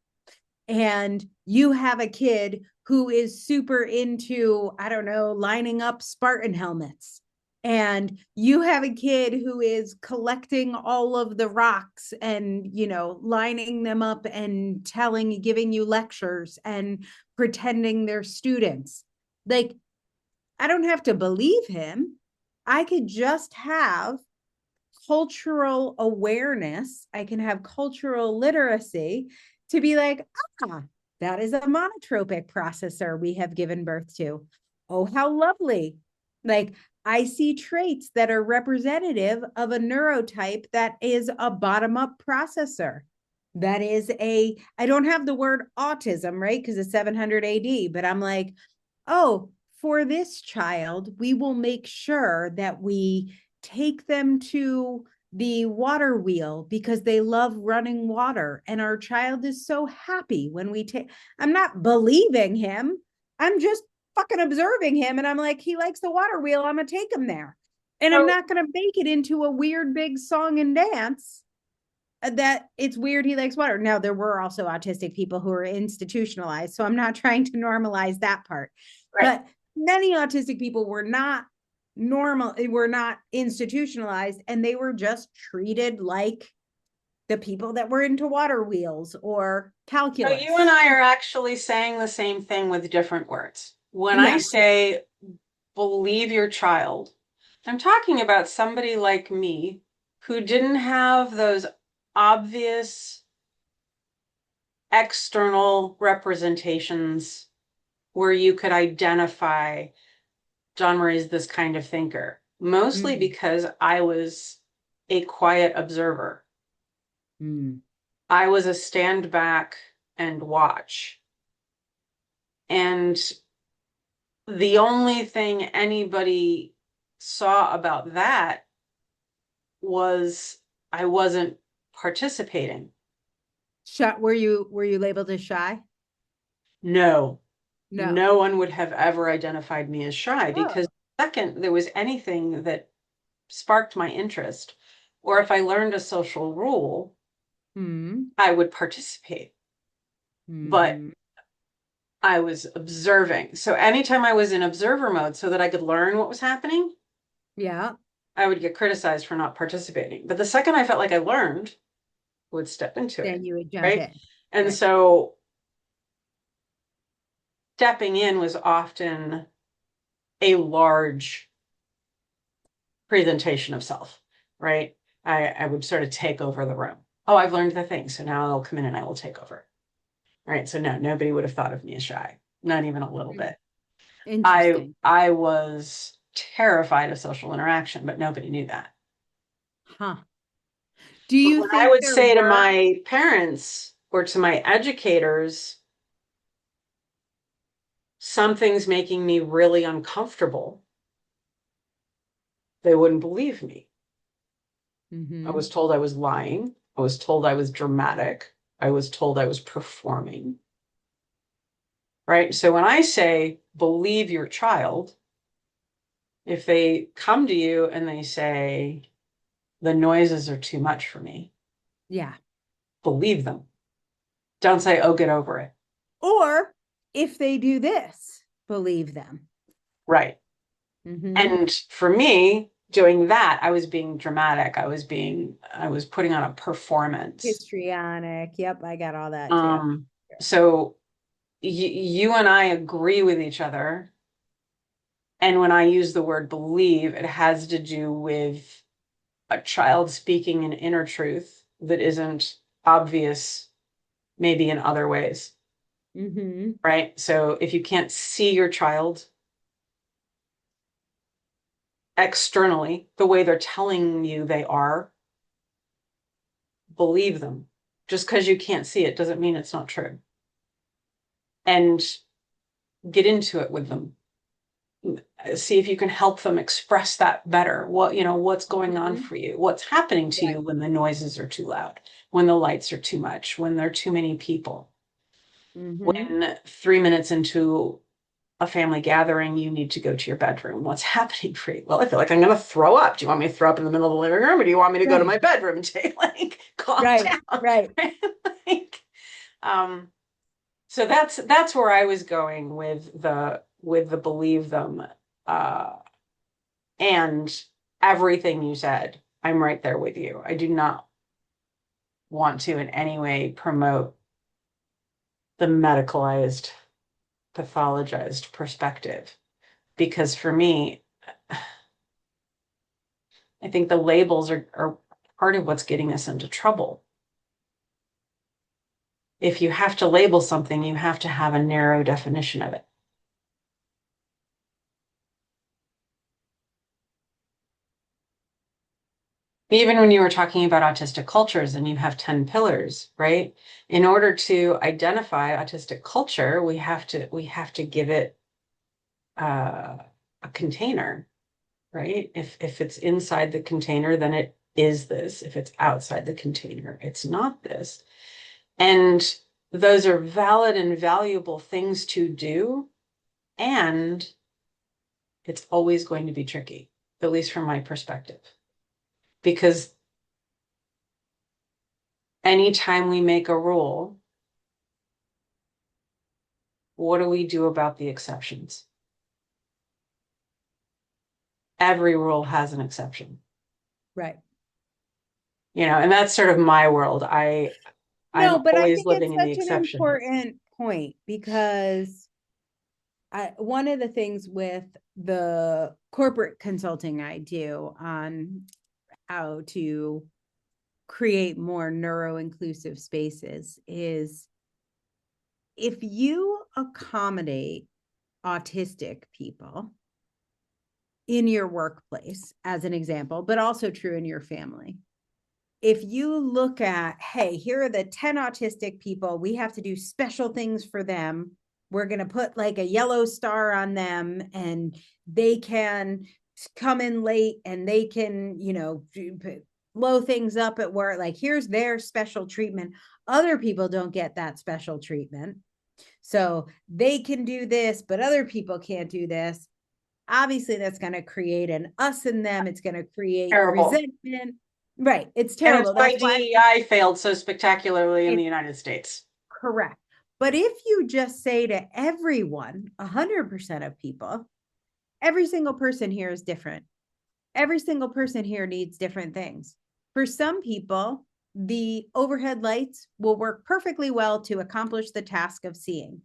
and you have a kid who is super into, I don't know, lining up Spartan helmets. And you have a kid who is collecting all of the rocks and, lining them up and giving you lectures and pretending they're students. Like, I don't have to believe him. I could just have cultural awareness. I can have cultural literacy to be like, ah, that is a monotropic processor we have given birth to. Oh, how lovely. Like, I see traits that are representative of a neurotype that is a bottom up processor. That is I don't have the word autism, right? Because it's 700 AD, but I'm like, oh, for this child, we will make sure that we take them to the water wheel because they love running water. And our child is so happy when we take, I'm not believing him. I'm just fucking observing him. And I'm like, he likes the water wheel. I'm going to take him there. And I'm So, not going to make it into a weird big song and dance that it's weird he likes water. Now, there were also autistic people who are institutionalized. So I'm not trying to normalize that part. right. But many autistic people were not normal, were not institutionalized, and they were just treated like the people that were into water wheels or So you and calculus. I are actually saying the same thing with different words. When I Yes. say believe your child, I'm talking about somebody like me who didn't have those obvious external representations where you could identify John Murray's this kind of thinker, mostly Mm, because I was a quiet observer. mm, I was a stand back and watch. And the only thing anybody saw about that was I wasn't participating. were you labeled as shy? No, No. no one would have ever identified me as shy because Oh. the second there was anything that sparked my interest, or if I learned a social rule, Mm, I would participate. But mm-hmm. I was observing. So anytime I was in observer mode so that I could learn what was happening, Yeah. I would get criticized for not participating. But the second I felt like I learned, I would step into Then it, you would jump right? in. And Right. so stepping in was often a large presentation of self, right? I would sort of take over the room. Oh, I've learned the thing. So now I'll come in and I will take over. Right. So no, nobody would have thought of me as shy, not even a little Mm, bit. I interesting. I was terrified of social interaction, but nobody knew that. Huh. Do But you when I think would there say to were? my parents or to my educators, something's making me really uncomfortable, they wouldn't believe me. I Mm-hmm. was told I was lying. I was told I was dramatic. I was told I was performing. Right. So when I say believe your child, if they come to you and they say the noises are too much for me, Yeah. believe them. Don't say, oh, get over it. Or if they do this, believe them. Right. Mm-hmm. And for me, doing that, I was being dramatic. I was putting on a performance. Histrionic. Yep, I got all that too. Um, so you and I agree with each other. And when I use the word believe, it has to do with a child speaking an inner truth that isn't obvious, maybe in other ways. Mm-hmm. Right. So if you can't see your child externally the way they're telling you they are, believe them. Just because you can't see it doesn't mean it's not true. And get into it with them. See if you can help them express that better. What's going on Mm-hmm. for you? What's happening to Right. you when the noises are too loud, when the lights are too much, when there are too many people, Mm-hmm. when 3 minutes into a family gathering, you need to go to your bedroom. What's happening for you? Well, I feel like I'm going to throw up. Do you want me to throw up in the middle of the living room or do you want me to go to my Right. bedroom and say, like, calm Right. down? Right. like, um, so that's where I was going with the believe them, uh, and everything you said. I'm right there with you. I do not want to in any way promote the medicalized, pathologized perspective because for me, I think the labels are part of what's getting us into trouble. If you have to label something, you have to have a narrow definition of it. Even when you were talking about autistic cultures and you have 10 pillars, right? In order to identify autistic culture, we have to give it a container, right? If it's inside the container, then it is this. If it's outside the container, it's not this. And those are valid and valuable things to do. And it's always going to be tricky, at least from my perspective, because anytime we make a rule, what do we do about the exceptions? Every rule has an exception. Right. And that's sort of my world. I'm No, but I always think it's living in the such an exception. important point because one of the things with the corporate consulting I do on how to create more neuro-inclusive spaces is if you accommodate autistic people in your workplace, as an example, but also true in your family. If you look at, hey, here are the 10 autistic people, we have to do special things for them. We're going to put like a yellow star on them and they can come in late and they can, blow things up at work. Like, here's their special treatment. Other people don't get that special treatment. So they can do this, but other people can't do this. Obviously, that's going to create an us and them. It's going to create Terrible. resentment. Right. It's And it's terrible. why That's why DEI failed so spectacularly in the it's United States. correct. But if you just say to everyone, 100% of people, every single person here is different. Every single person here needs different things. For some people, the overhead lights will work perfectly well to accomplish the task of seeing.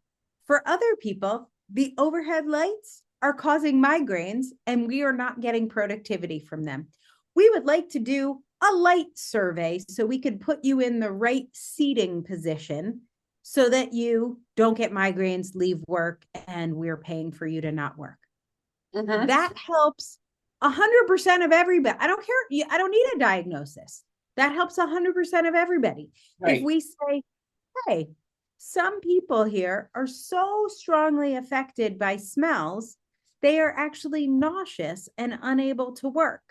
For other people, the overhead lights are causing migraines and we are not getting productivity from them. We would like to do a light survey so we could put you in the right seating position so that you don't get migraines, leave work, and we're paying for you to not work. Mm-hmm. That helps 100% of everybody. I don't care. I don't need a diagnosis. That helps 100% of everybody. If Right. we say, hey, some people here are so strongly affected by smells, they are actually nauseous and unable to work.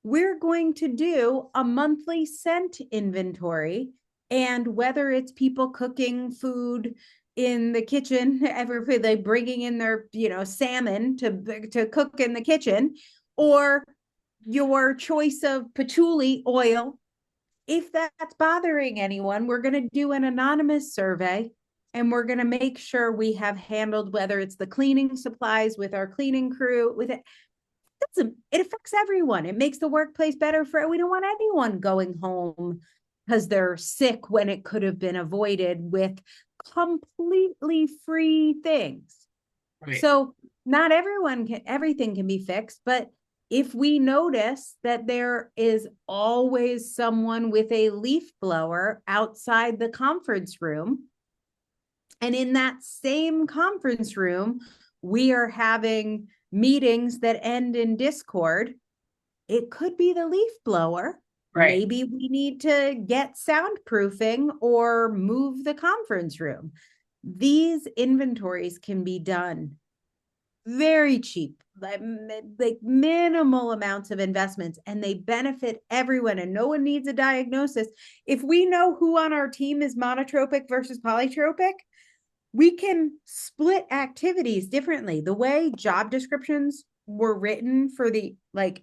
We're going to do a monthly scent inventory. And whether it's people cooking food in the kitchen, every they bringing in their salmon to cook in the kitchen, or your choice of patchouli oil, if that's bothering anyone, we're going to do an anonymous survey and we're going to make sure we have handled whether it's the cleaning supplies with our cleaning crew with it. It affects everyone. It makes the workplace better for, we don't want anyone going home because they're sick when it could have been avoided with completely free things. Right. So not everything can be fixed, but if we notice that there is always someone with a leaf blower outside the conference room, and in that same conference room, we are having meetings that end in discord, it could be the leaf blower. Right. Maybe we need to get soundproofing or move the conference room. These inventories can be done very cheap, like minimal amounts of investments, and they benefit everyone and no one needs a diagnosis. If we know who on our team is monotropic versus polytropic, we can split activities differently. The way job descriptions were written for the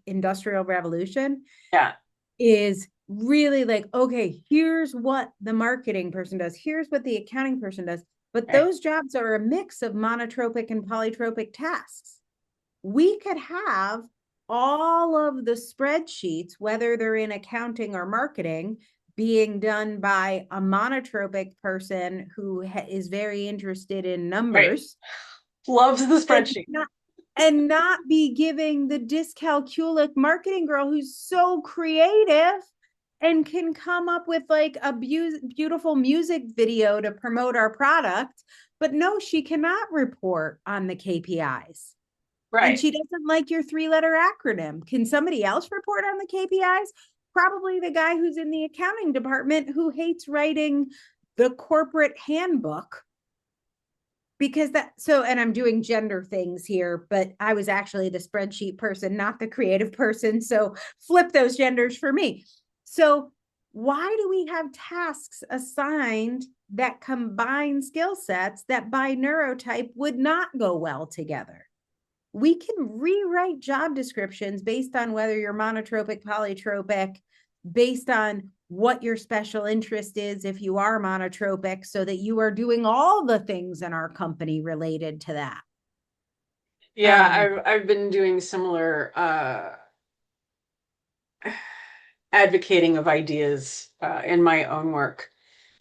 industrial revolution Yeah. is really like, okay, here's what the marketing person does, here's what the accounting person does, but Right. those jobs are a mix of monotropic and polytropic tasks. We could have all of the spreadsheets, whether they're in accounting or marketing, being done by a monotropic person who is very interested in Right. numbers Loves the and spreadsheet. not be giving the dyscalculic marketing girl who's so creative and can come up with like a beautiful music video to promote our product. But no, she cannot report on the KPIs. And Right. she doesn't like your 3-letter acronym. Can somebody else report on the KPIs? Probably the guy who's in the accounting department who hates writing the corporate handbook because and I'm doing gender things here, but I was actually the spreadsheet person, not the creative person. So flip those genders for me. So why do we have tasks assigned that combine skill sets that by neurotype would not go well together? We can rewrite job descriptions based on whether you're monotropic, polytropic, based on what your special interest is if you are monotropic, so that you are doing all the things in our company related to that. Yeah, I've been doing similar advocating of ideas in my own work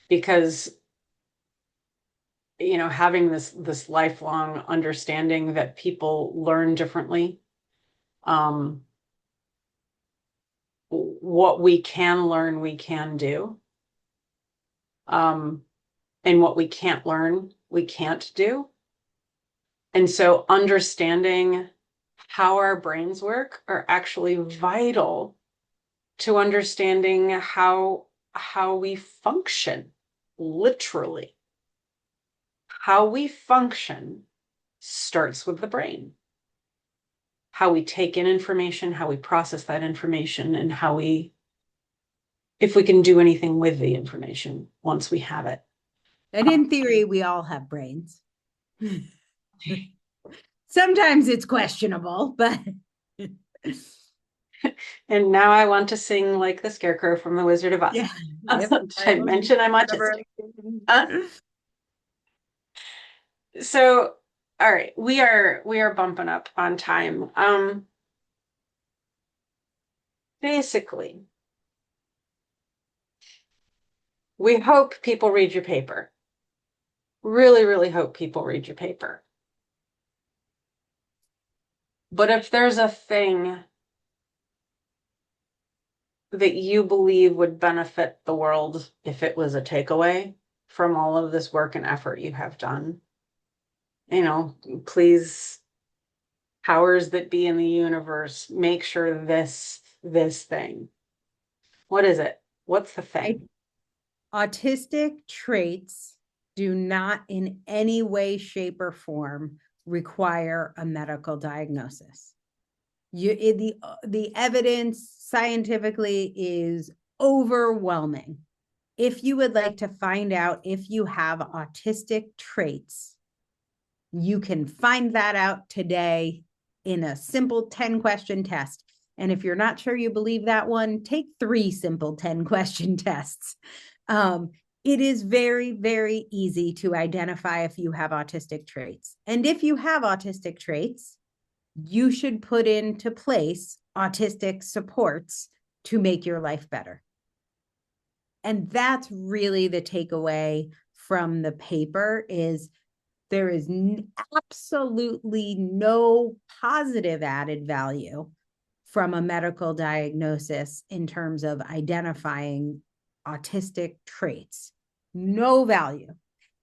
because having this lifelong understanding that people learn differently, what we can learn we can do, um, and what we can't learn we can't do. And so understanding how our brains work are actually vital to understanding how we function, literally. How we function starts with the brain. How we take in information, how we process that information, and if we can do anything with the information once we have it. And in theory, we all have brains. Sometimes it's questionable, but And now I want to sing like the Scarecrow from The Wizard of Oz. yeah. Yep. Did I mention I'm autistic? So, all right, we are bumping up on time. Basically, we hope people read your paper. Really, really hope people read your paper. But if there's a thing that you believe would benefit the world if it was a takeaway from all of this work and effort you have done, please, powers that be in the universe, make sure this thing. What is it? What's the thing? Autistic traits do not in any way, shape, or form require a medical diagnosis. The evidence scientifically is overwhelming. If you would like to find out if you have autistic traits, you can find that out today in a simple 10-question test. And if you're not sure you believe that one, take 3 simple 10-question tests. It is very, very easy to identify if you have autistic traits. And if you have autistic traits, you should put into place autistic supports to make your life better. And that's really the takeaway from the paper is there is absolutely no positive added value from a medical diagnosis in terms of identifying autistic traits. No value.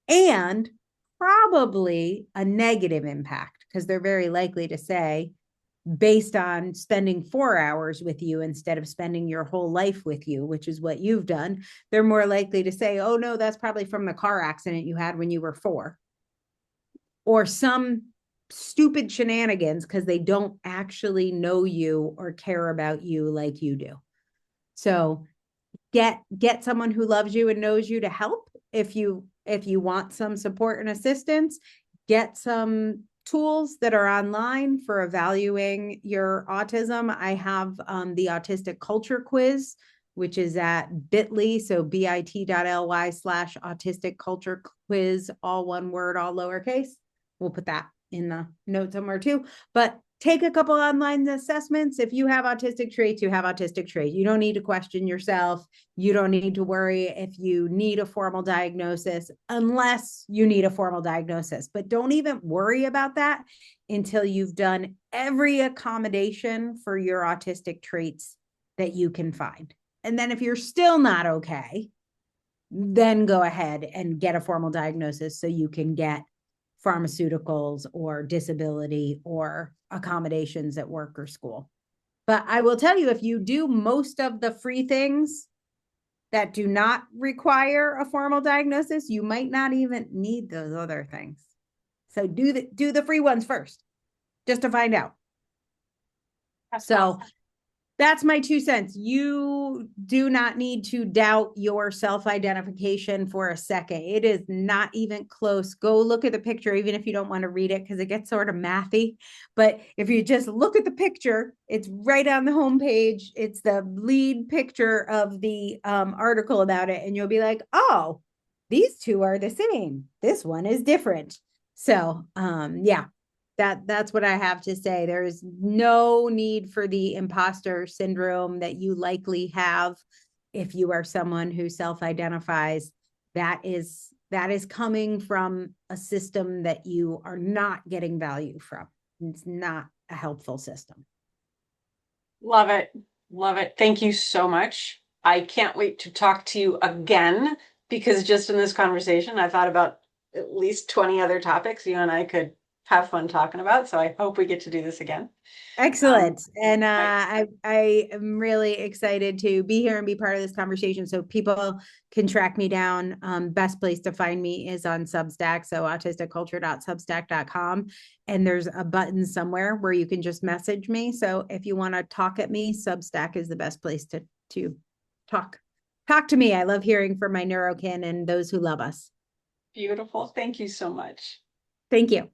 And probably a negative impact, because they're very likely to say, based on spending 4 hours with you instead of spending your whole life with you, which is what you've done, they're more likely to say, oh, no, that's probably from the car accident you had when you were 4. Or some stupid shenanigans because they don't actually know you or care about you like you do. So get someone who loves you and knows you to help if you want some support and assistance. Get some tools that are online for evaluating your autism. I have the Autistic Culture Quiz, which is at bit.ly, so bit.ly/autistic culture quiz, all one word, all lowercase. We'll put that in the note somewhere too. But take a couple online assessments. If you have autistic traits, you have autistic traits. You don't need to question yourself. You don't need to worry if you need a formal diagnosis, unless you need a formal diagnosis. But don't even worry about that until you've done every accommodation for your autistic traits that you can find. And then if you're still not okay, then go ahead and get a formal diagnosis so you can get pharmaceuticals or disability or accommodations at work or school. But I will tell you, if you do most of the free things that do not require a formal diagnosis, you might not even need those other things. So do the free ones first, just to find out. That's So awesome. that's my 2 cents. You do not need to doubt your self-identification for a second. It is not even close. Go look at the picture, even if you don't want to read it, because it gets sort of mathy. But if you just look at the picture, it's right on the homepage. It's the lead picture of the article about it. And you'll be like, oh, these two are the same. This one is different. So yeah, that's what I have to say. There's no need for the imposter syndrome that you likely have if you are someone who self-identifies. That is coming from a system that you are not getting value from. It's not a helpful system. Love it. Love it. Thank you so much. I can't wait to talk to you again because just in this conversation, I thought about at least 20 other topics you and I could have fun talking about. So I hope we get to do this again. Um, Excellent. And my, I am really excited to be here and be part of this conversation so people can track me down. Best place to find me is on Substack. So autisticculture.substack.com. And there's a button somewhere where you can just message me. So if you want to talk at me, Substack is the best place to talk. Talk to me. I love hearing from my neurokin and those who love us. Beautiful. Thank you so much. Thank you.